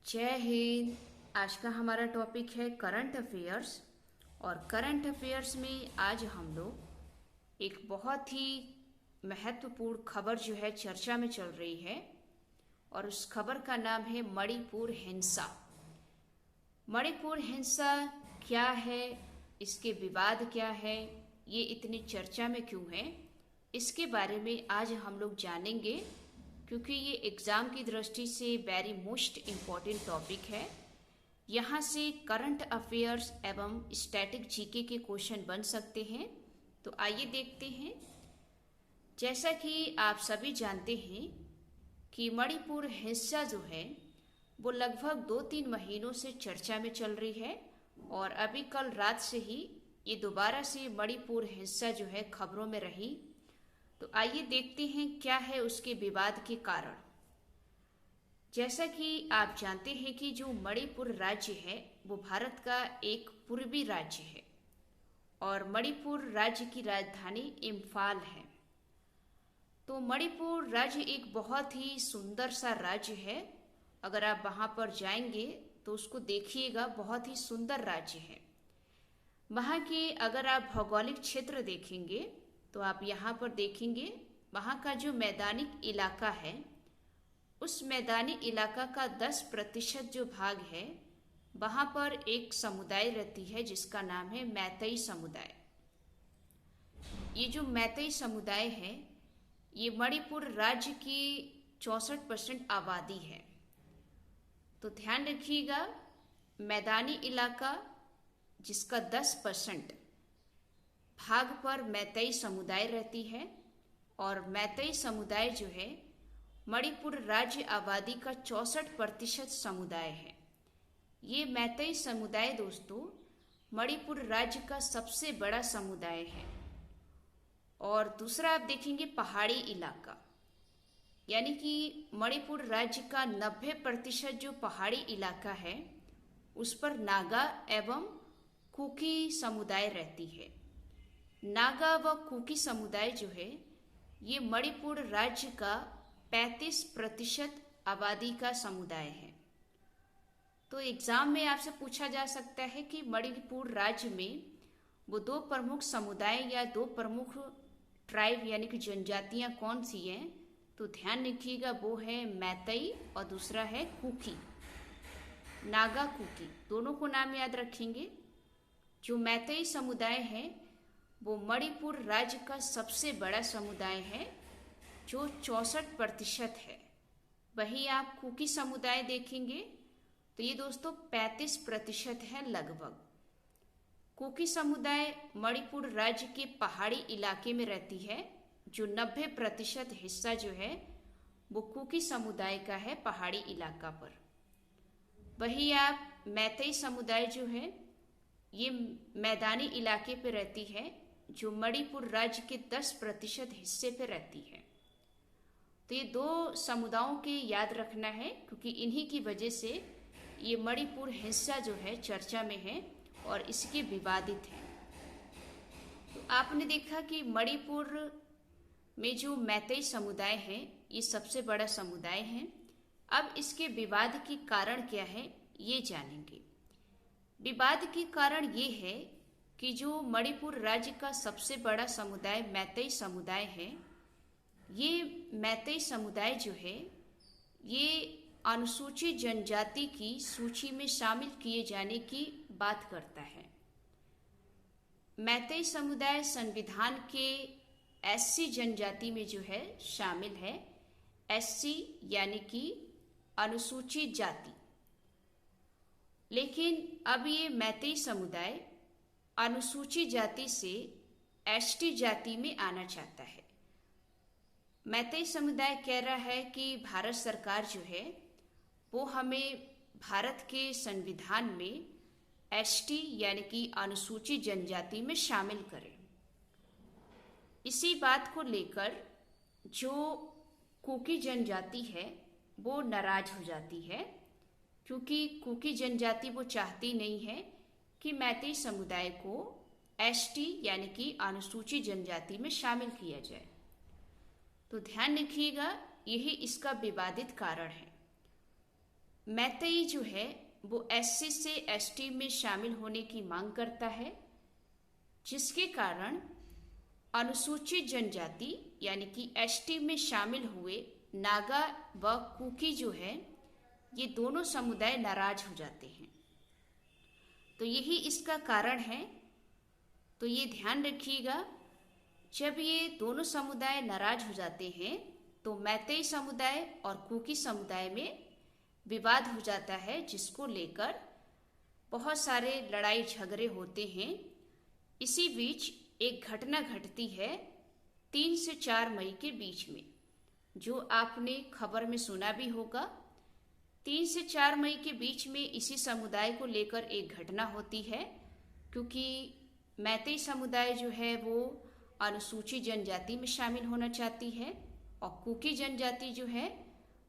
जय हिंद। आज का हमारा टॉपिक है करंट अफेयर्स। और करंट अफेयर्स में आज हम लोग एक बहुत ही महत्वपूर्ण खबर जो है चर्चा में चल रही है, और उस खबर का नाम है मणिपुर हिंसा। मणिपुर हिंसा क्या है, इसके विवाद क्या है, ये इतनी चर्चा में क्यों है, इसके बारे में आज हम लोग जानेंगे, क्योंकि ये एग्ज़ाम की दृष्टि से वेरी मोस्ट इम्पॉर्टेंट टॉपिक है। यहाँ से करंट अफेयर्स एवं स्टैटिक जीके के क्वेश्चन बन सकते हैं। तो आइए देखते हैं। जैसा कि आप सभी जानते हैं कि मणिपुर हिंसा जो है वो लगभग 2-3 महीनों से चर्चा में चल रही है, और अभी कल रात से ही ये दोबारा से मणिपुर हिंसा जो है खबरों में रही। तो आइए देखते हैं क्या है उसके विवाद के कारण। जैसा कि आप जानते हैं कि जो मणिपुर राज्य है वो भारत का एक पूर्वी राज्य है, और मणिपुर राज्य की राजधानी इम्फाल है। तो मणिपुर राज्य एक बहुत ही सुंदर सा राज्य है। अगर आप वहाँ पर जाएंगे तो उसको देखिएगा, बहुत ही सुंदर राज्य है। वहाँ के अगर आप भौगोलिक क्षेत्र देखेंगे तो आप यहाँ पर देखेंगे वहाँ का जो मैदानी इलाका है, उस मैदानी इलाका का 10% जो भाग है वहाँ पर एक समुदाय रहती है जिसका नाम है मैतेई समुदाय। ये जो मैतेई समुदाय है ये मणिपुर राज्य की 64% आबादी है। तो ध्यान रखिएगा, मैदानी इलाका जिसका 10% भाग पर मैतेई समुदाय रहती है, और मैतेई समुदाय जो है मणिपुर राज्य आबादी का 64% समुदाय है। ये मैतेई समुदाय दोस्तों मणिपुर राज्य का सबसे बड़ा समुदाय है। और दूसरा आप देखेंगे पहाड़ी इलाका, यानी कि मणिपुर राज्य का 90% जो पहाड़ी इलाका है उस पर नागा एवं कुकी समुदाय रहती है। नागा व कुकी समुदाय जो है ये मणिपुर राज्य का 35% आबादी का समुदाय है। तो एग्जाम में आपसे पूछा जा सकता है कि मणिपुर राज्य में वो 2 प्रमुख समुदाय या 2 प्रमुख ट्राइब यानी कि जनजातियां कौन सी हैं। तो ध्यान रखिएगा, वो है मैतेई और दूसरा है कुकी, नागा कुकी, दोनों को नाम याद रखेंगे। जो मैतेई समुदाय है वो मणिपुर राज्य का सबसे बड़ा समुदाय है जो 64% है। वहीं आप कुकी समुदाय देखेंगे तो ये दोस्तों 35% है लगभग। कुकी समुदाय मणिपुर राज्य के पहाड़ी इलाके में रहती है। जो 90% हिस्सा जो है वो कुकी समुदाय का है पहाड़ी इलाका पर। वहीं आप मैतेई समुदाय जो है ये मैदानी इलाके पे रहती है, जो मणिपुर राज्य के 10% हिस्से पे रहती है। तो ये 2 समुदायों के याद रखना है, क्योंकि इन्हीं की वजह से ये मणिपुर हिंसा जो है चर्चा में है और इसके विवादित है। तो आपने देखा कि मणिपुर में जो मैतेई समुदाय है ये सबसे बड़ा समुदाय है। अब इसके विवाद के कारण क्या है ये जानेंगे। विवाद के कारण ये है कि जो मणिपुर राज्य का सबसे बड़ा समुदाय मैतेई समुदाय है, ये मैतेई समुदाय जो है ये अनुसूचित जनजाति की सूची में शामिल किए जाने की बात करता है। मैतेई समुदाय संविधान के एससी जनजाति में जो है शामिल है। एससी यानी कि अनुसूचित जाति। लेकिन अब ये मैतेई समुदाय अनुसूचित जाति से एसटी जाति में आना चाहता है। मैतेई समुदाय कह रहा है कि भारत सरकार जो है वो हमें भारत के संविधान में एसटी यानी कि अनुसूचित जनजाति में शामिल करे। इसी बात को लेकर जो कुकी जनजाति है वो नाराज हो जाती है, क्योंकि कुकी जनजाति वो चाहती नहीं है कि मैतेई समुदाय को एसटी यानी कि अनुसूचित जनजाति में शामिल किया जाए। तो ध्यान रखिएगा, यही इसका विवादित कारण है। मैतेई जो है वो एससी से एसटी में शामिल होने की मांग करता है, जिसके कारण अनुसूचित जनजाति यानी कि एसटी में शामिल हुए नागा व कुकी जो है ये दोनों समुदाय नाराज हो जाते हैं। तो यही इसका कारण है। तो ये ध्यान रखिएगा, जब ये दोनों समुदाय नाराज हो जाते हैं तो मैतेई समुदाय और कुकी समुदाय में विवाद हो जाता है, जिसको लेकर बहुत सारे लड़ाई झगड़े होते हैं। इसी बीच एक घटना घटती है 3 से 4 मई के बीच में, जो आपने खबर में सुना भी होगा। 3 से 4 मई के बीच में इसी समुदाय को लेकर एक घटना होती है, क्योंकि मैतेई समुदाय जो है वो अनुसूचित जनजाति में शामिल होना चाहती है और कुकी जनजाति जो है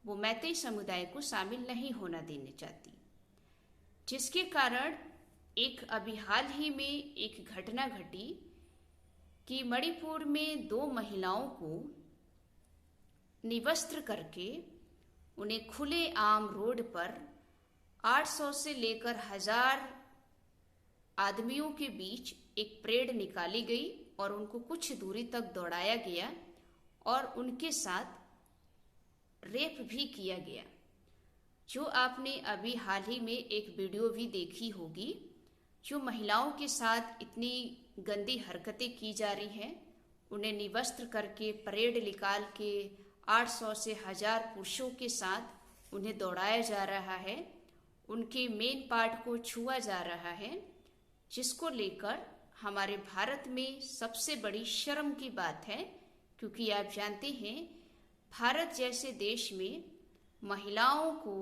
वो मैतेई समुदाय को शामिल नहीं होना देना चाहती, जिसके कारण एक अभी हाल ही में एक घटना घटी कि मणिपुर में 2 महिलाओं को निवस्त्र करके उन्हें खुले आम रोड पर 800 से लेकर 1000 आदमियों के बीच एक परेड निकाली गई और उनको कुछ दूरी तक दौड़ाया गया और उनके साथ रेप भी किया गया, जो आपने अभी हाल ही में एक वीडियो भी देखी होगी। जो महिलाओं के साथ इतनी गंदी हरकतें की जा रही हैं, उन्हें निवस्त्र करके परेड निकाल के 800 से 1000 पुरुषों के साथ उन्हें दौड़ाया जा रहा है, उनके मेन पार्ट को छुआ जा रहा है, जिसको लेकर हमारे भारत में सबसे बड़ी शर्म की बात है। क्योंकि आप जानते हैं भारत जैसे देश में महिलाओं को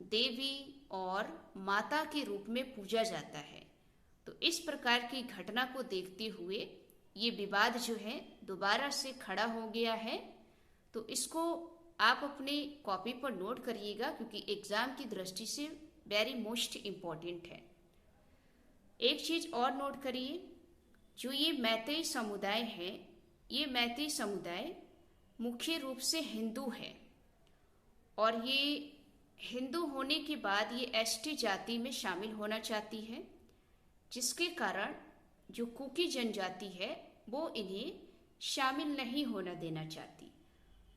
देवी और माता के रूप में पूजा जाता है। तो इस प्रकार की घटना को देखते हुए ये विवाद जो है दोबारा से खड़ा हो गया है। तो इसको आप अपने कॉपी पर नोट करिएगा, क्योंकि एग्जाम की दृष्टि से वेरी मोस्ट इम्पॉर्टेंट है। एक चीज और नोट करिए, जो ये मैतेई समुदाय है, ये मैतेई समुदाय मुख्य रूप से हिंदू है और ये हिंदू होने के बाद ये एसटी जाति में शामिल होना चाहती है, जिसके कारण जो कुकी जनजाति है वो इन्हें शामिल नहीं होना देना चाहती।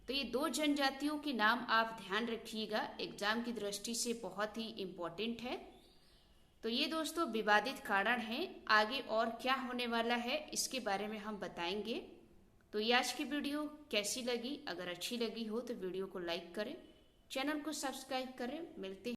तो ये 2 जनजातियों के नाम आप ध्यान रखिएगा, एग्जाम की दृष्टि से बहुत ही इम्पोर्टेंट है। तो ये दोस्तों विवादित कारण हैं। आगे और क्या होने वाला है इसके बारे में हम बताएंगे। तो ये आज की वीडियो कैसी लगी? अगर अच्छी लगी हो तो वीडियो को लाइक करें, चैनल को सब्सक्राइब करें। मिलते हैं